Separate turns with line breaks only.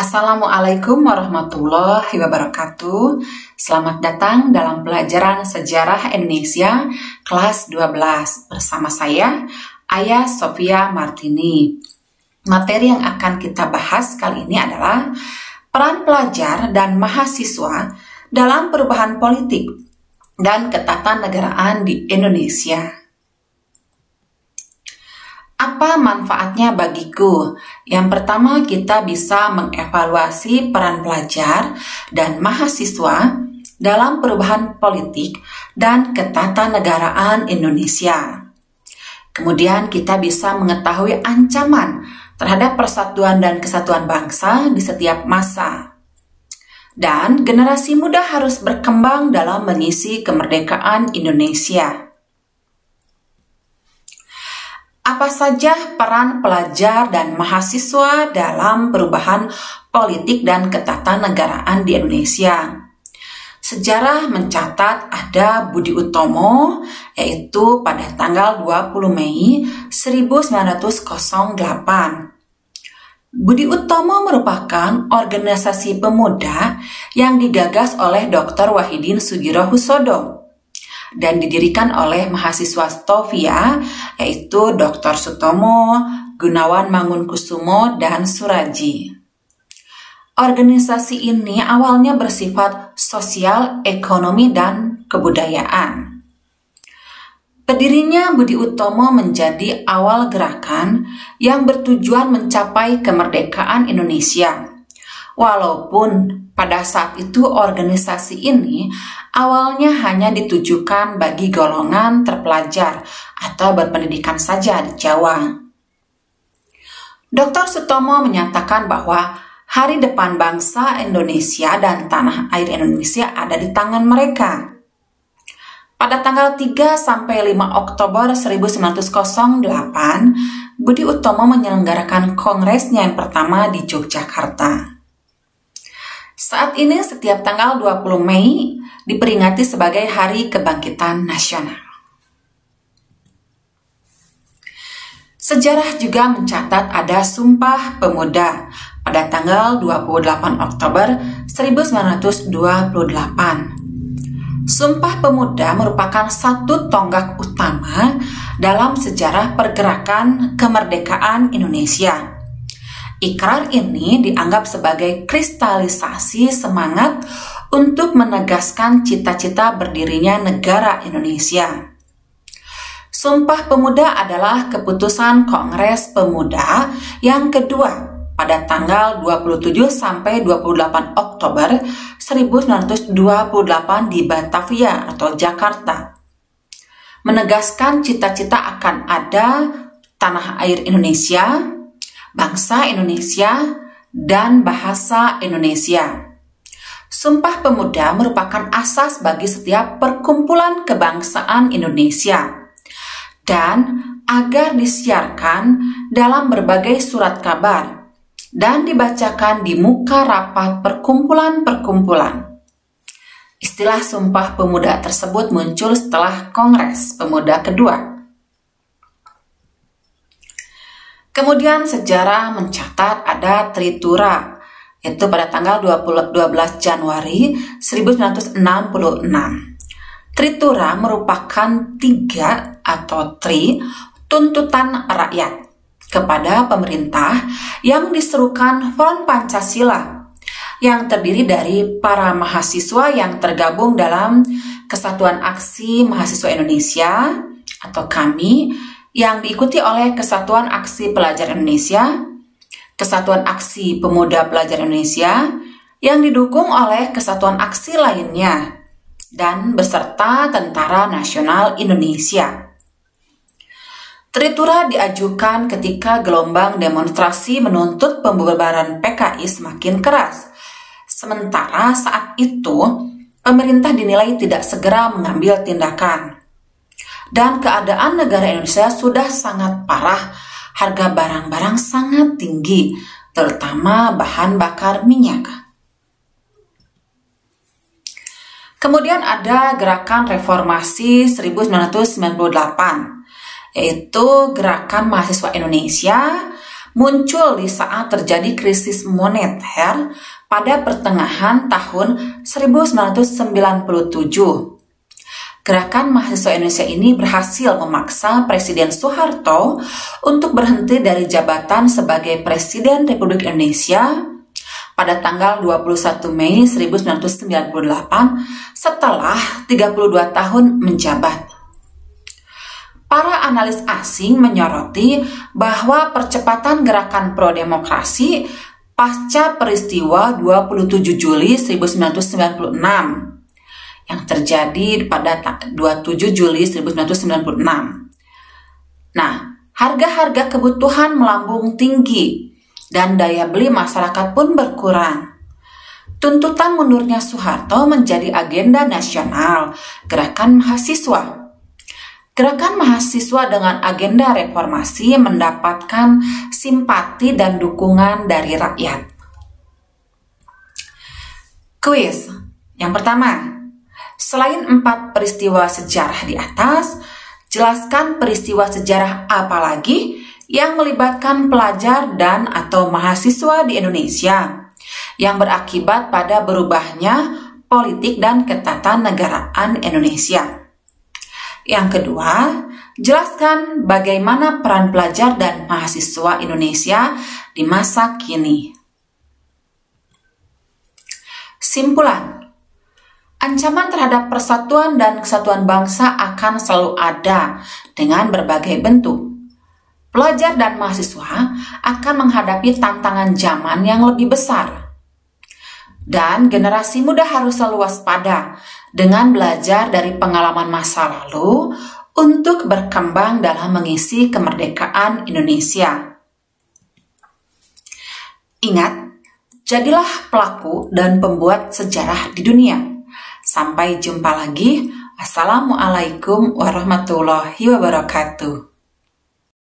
Assalamualaikum warahmatullahi wabarakatuh. Selamat datang dalam pelajaran Sejarah Indonesia kelas 12 bersama saya, Ayah Sofia Martini. Materi yang akan kita bahas kali ini adalah peran pelajar dan mahasiswa dalam perubahan politik dan ketatanegaraan di Indonesia. Apa manfaatnya bagiku? Yang pertama, kita bisa mengevaluasi peran pelajar dan mahasiswa dalam perubahan politik dan ketatanegaraan Indonesia. Kemudian kita bisa mengetahui ancaman terhadap persatuan dan kesatuan bangsa di setiap masa. Dan generasi muda harus berkembang dalam mengisi kemerdekaan Indonesia. Apa saja peran pelajar dan mahasiswa dalam perubahan politik dan ketatanegaraan di Indonesia? Sejarah mencatat ada Budi Utomo, yaitu pada tanggal 20 Mei 1908. Budi Utomo merupakan organisasi pemuda yang digagas oleh Dr. Wahidin Sudirohusodo dan didirikan oleh mahasiswa Stovia, yaitu Dr. Sutomo, Gunawan Mangunkusumo, dan Suraji. Organisasi ini awalnya bersifat sosial, ekonomi, dan kebudayaan. Berdirinya Budi Utomo menjadi awal gerakan yang bertujuan mencapai kemerdekaan Indonesia. Walaupun pada saat itu organisasi ini awalnya hanya ditujukan bagi golongan terpelajar atau berpendidikan saja di Jawa. Dr. Sutomo menyatakan bahwa hari depan bangsa Indonesia dan tanah air Indonesia ada di tangan mereka. Pada tanggal 3 sampai 5 Oktober 1908, Budi Utomo menyelenggarakan kongresnya yang pertama di Yogyakarta. Saat ini setiap tanggal 20 Mei diperingati sebagai Hari Kebangkitan Nasional. Sejarah juga mencatat ada Sumpah Pemuda pada tanggal 28 Oktober 1928. Sumpah Pemuda merupakan satu tonggak utama dalam sejarah pergerakan kemerdekaan Indonesia. Ikrar ini dianggap sebagai kristalisasi semangat untuk menegaskan cita-cita berdirinya negara Indonesia. Sumpah Pemuda adalah keputusan Kongres Pemuda yang kedua pada tanggal 27 sampai 28 Oktober 1928 di Batavia atau Jakarta. Menegaskan cita-cita akan ada tanah air Indonesia, bangsa Indonesia, dan bahasa Indonesia. Sumpah Pemuda merupakan asas bagi setiap perkumpulan kebangsaan Indonesia dan agar disiarkan dalam berbagai surat kabar dan dibacakan di muka rapat perkumpulan-perkumpulan. Istilah Sumpah Pemuda tersebut muncul setelah Kongres Pemuda kedua. Kemudian sejarah mencatat ada Tritura, yaitu pada tanggal 12 Januari 1966. Tritura merupakan tuntutan rakyat kepada pemerintah yang diserukan Front Pancasila, yang terdiri dari para mahasiswa yang tergabung dalam Kesatuan Aksi Mahasiswa Indonesia atau KAMI, yang diikuti oleh Kesatuan Aksi Pelajar Indonesia, Kesatuan Aksi Pemuda Pelajar Indonesia, yang didukung oleh kesatuan aksi lainnya, dan beserta Tentara Nasional Indonesia. Tritura diajukan ketika gelombang demonstrasi menuntut pembubaran PKI semakin keras. Sementara saat itu, pemerintah dinilai tidak segera mengambil tindakan. Dan keadaan negara Indonesia sudah sangat parah, harga barang-barang sangat tinggi, terutama bahan bakar minyak. Kemudian ada Gerakan Reformasi 1998, yaitu gerakan mahasiswa Indonesia muncul di saat terjadi krisis moneter pada pertengahan tahun 1997. Gerakan mahasiswa Indonesia ini berhasil memaksa Presiden Soeharto untuk berhenti dari jabatan sebagai Presiden Republik Indonesia pada tanggal 21 Mei 1998 setelah 32 tahun menjabat. Para analis asing menyoroti bahwa percepatan gerakan pro-demokrasi pasca peristiwa 27 Juli 1996 yang terjadi pada 27 Juli 1996. Nah, harga-harga kebutuhan melambung tinggi dan daya beli masyarakat pun berkurang. Tuntutan mundurnya Soeharto menjadi agenda nasional gerakan mahasiswa. Gerakan mahasiswa dengan agenda reformasi mendapatkan simpati dan dukungan dari rakyat. Kuis yang pertama. Selain 4 peristiwa sejarah di atas, jelaskan peristiwa sejarah apa lagi yang melibatkan pelajar dan atau mahasiswa di Indonesia yang berakibat pada berubahnya politik dan ketatanegaraan Indonesia. Yang kedua, jelaskan bagaimana peran pelajar dan mahasiswa Indonesia di masa kini. Simpulan. Ancaman terhadap persatuan dan kesatuan bangsa akan selalu ada dengan berbagai bentuk. Pelajar dan mahasiswa akan menghadapi tantangan zaman yang lebih besar. Dan generasi muda harus selalu waspada dengan belajar dari pengalaman masa lalu untuk berkembang dalam mengisi kemerdekaan Indonesia. Ingat, jadilah pelaku dan pembuat sejarah di dunia. Sampai jumpa lagi. Assalamualaikum warahmatullahi wabarakatuh.